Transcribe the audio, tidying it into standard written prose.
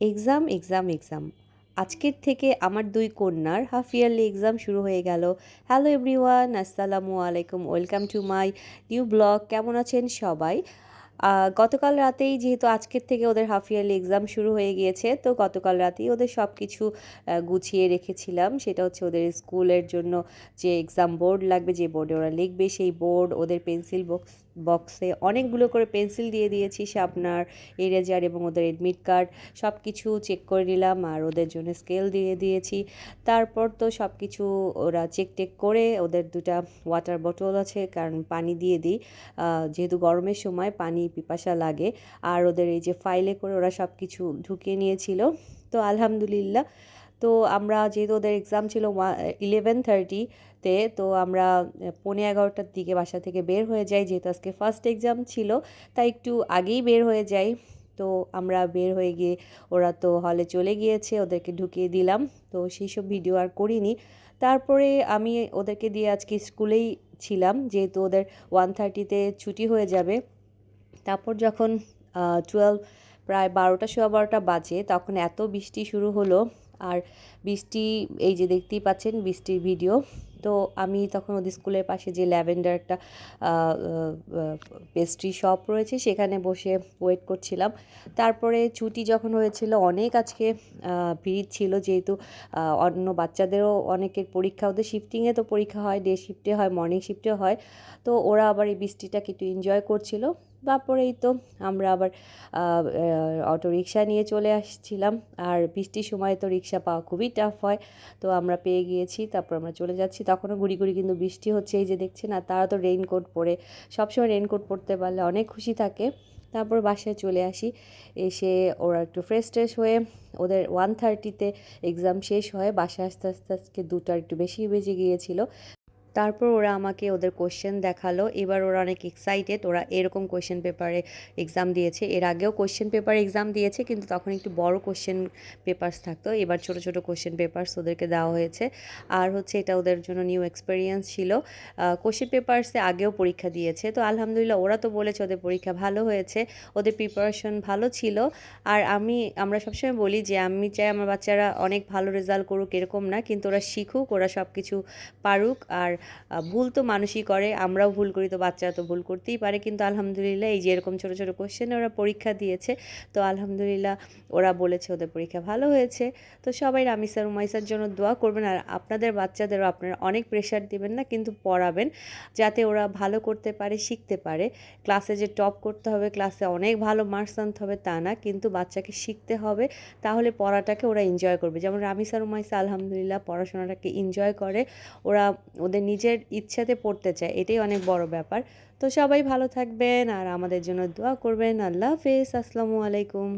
Exam exam exam আজকের থেকে আমার দুই কন্যার হাফ ইয়ারলি এক্সাম শুরু হয়ে গেল। হ্যালো এভরিওয়ান, আসসালামু আলাইকুম, welcome to my new blog. কেমন আছেন সবাই? গতকাল রাতেই যেহেতু আজকের থেকে ওদের হাফ ইয়ারলি এক্সাম শুরু হয়ে গিয়েছে, তো গতকাল রাতেই ওদের সব কিছু গুছিয়ে রেখেছিলাম। সেটা হচ্ছে ওদের স্কুলের জন্য যে এক্সাম বোর্ড লাগবে, যে বোর্ডে ওরা লিখবে সেই বোর্ড, ওদের পেন্সিল বক্সে অনেকগুলো করে পেন্সিল দিয়ে দিয়েছি, শার্পনার, ইরেজার এবং ওদের এডমিট কার্ড সব কিছু চেক করে নিলাম। আর ওদের জন্য স্কেল দিয়ে দিয়েছি। তারপর তো সব কিছু ওরা চেক টেক করে ওদের দুটা ওয়াটার বোতল আছে, কারণ পানি দিয়ে দিই, যেহেতু গরমের সময় পানি পিপাসা লাগে। আর ওদের এই যে ফাইলে করে ওরা সব কিছু ঢুকিয়ে নিয়েছিল। তো আলহামদুলিল্লাহ, তো আমরা যেহেতু ওদের এক্সাম ছিল 11:30-তে, তো আমরা 11:45টার দিকে বাসা থেকে বের হয়ে যাই। যেহেতু আজকে ফার্স্ট এক্সাম ছিল, তাই একটু আগেই বের হয়ে যাই। তো আমরা বের হয়ে গিয়ে ওরা তো হলে চলে গিয়েছে, ওদেরকে ঢুকিয়ে দিলাম। তো সেই সব ভিডিও আর করিনি। তারপরে আমি ওদেরকে দিয়ে আজকে স্কুলেই ছিলাম, যেহেতু ওদের 1:30-তে ছুটি হয়ে যাবে। তারপর যখন 12, প্রায় 12টা, সোয়া 12টা বাজে, তখন এত বৃষ্টি শুরু হলো। আর বৃষ্টি, এই যে দেখতেই পাচ্ছেন বৃষ্টির ভিডিও। তো আমি তখন ওদের স্কুলের পাশে যে ল্যাভেন্ডার একটা পেস্ট্রি শপ রয়েছে, সেখানে বসে ওয়েট করছিলাম। তারপরে ছুটি যখন হয়েছিল, অনেক আজকে ভিড় ছিল, যেহেতু অন্য বাচ্চাদেরও অনেকের পরীক্ষা, ওদের শিফটিংয়ে তো পরীক্ষা হয়, ডে শিফটে হয়, মর্নিং শিফটে হয়। তো ওরা আবার এই বৃষ্টিটাকে একটু এনজয় করছিল। তারপরেই তো আমরা আবার অটো রিকশা নিয়ে চলে আসছিলাম। আর বৃষ্টির সময় তো রিকশা পাওয়া খুবই টাফ হয়। তো আমরা পেয়ে গিয়েছি, তারপর আমরা চলে যাচ্ছি। তখনও গুড়ি গুড়ি কিন্তু বৃষ্টি হচ্ছে, এই যে দেখছেন। আর তারা তো রেইনকোট পরে, সবসময় রেইনকোট পরতে পারলে অনেক খুশি থাকে। তারপর বাসায় চলে আসি। এসে ওরা একটু ফ্রেশ ট্রেশ হয়ে, ওদের 1:30-তে এক্সাম শেষ হয়, বাসায় আস্তে আস্তে আজকে 2টা একটু বেশি বেজে গিয়েছিল। তারপর ওরা আমাকে ওদের কোশ্চেন দেখালো। এবার ওরা অনেক এক্সাইটেড, ওরা এরকম কোশ্চেন পেপারে এক্সাম দিয়েছে। এর আগেও কোশ্চেন পেপার এক্সাম দিয়েছে, কিন্তু তখন একটু বড় কোশ্চেন পেপারস থাকতো। এবার ছোট ছোট কোশ্চেন পেপারস ওদেরকে দেওয়া হয়েছে। আর হচ্ছে এটা ওদের জন্য নিউ এক্সপিরিয়েন্স ছিল। কোশ্চেন পেপারসে আগেও পরীক্ষা দিয়েছে, তো আলহামদুলিল্লাহ ওরা তো বলেছে ওদের পরীক্ষা ভালো হয়েছে, ওদের প্রিপারেশন ভালো ছিল। আর আমরা সবসময় বলি যে আমি চাই আমার বাচ্চারা অনেক ভালো রেজাল্ট করুক, এরকম না, কিন্তু ওরা শিখুক, ওরা সব কিছু পারুক। আর ভুল তো মানুষই করে, আমরাও ভুল করি, তো বাচ্চারা তো ভুল করতেই পারে। কিন্তু আলহামদুলিল্লাহ এই যে এরকম ছোটো ছোটো কোশ্চেনে ওরা পরীক্ষা দিয়েছে। তো আলহামদুলিল্লাহ ওরা বলেছে ওদের পরীক্ষা ভালো হয়েছে। তো সবাই রামিসা রুমাইসার জন্য দোয়া করবেন। আর আপনাদের বাচ্চাদেরও আপনারা অনেক প্রেশার দিবেন না, কিন্তু পড়াবেন, যাতে ওরা ভালো করতে পারে, শিখতে পারে। ক্লাসে যে টপ করতে হবে, ক্লাসে অনেক ভালো মার্কস আনতে হবে তা না, কিন্তু বাচ্চাকে শিখতে হবে, তাহলে পড়াটাকে ওরা এনজয় করবে। যেমন রামিসা রুমাইসা আলহামদুলিল্লাহ পড়াশোনাটাকে এনজয় করে, ওরা ওদের নিজের ইচ্ছাতে পড়তে চায়, এটাই অনেক বড় ব্যাপার। তো সবাই ভালো থাকবেন আর আমাদের জন্য দোয়া করবেন। আল্লাহ হাফেজ, আসসালামু আলাইকুম।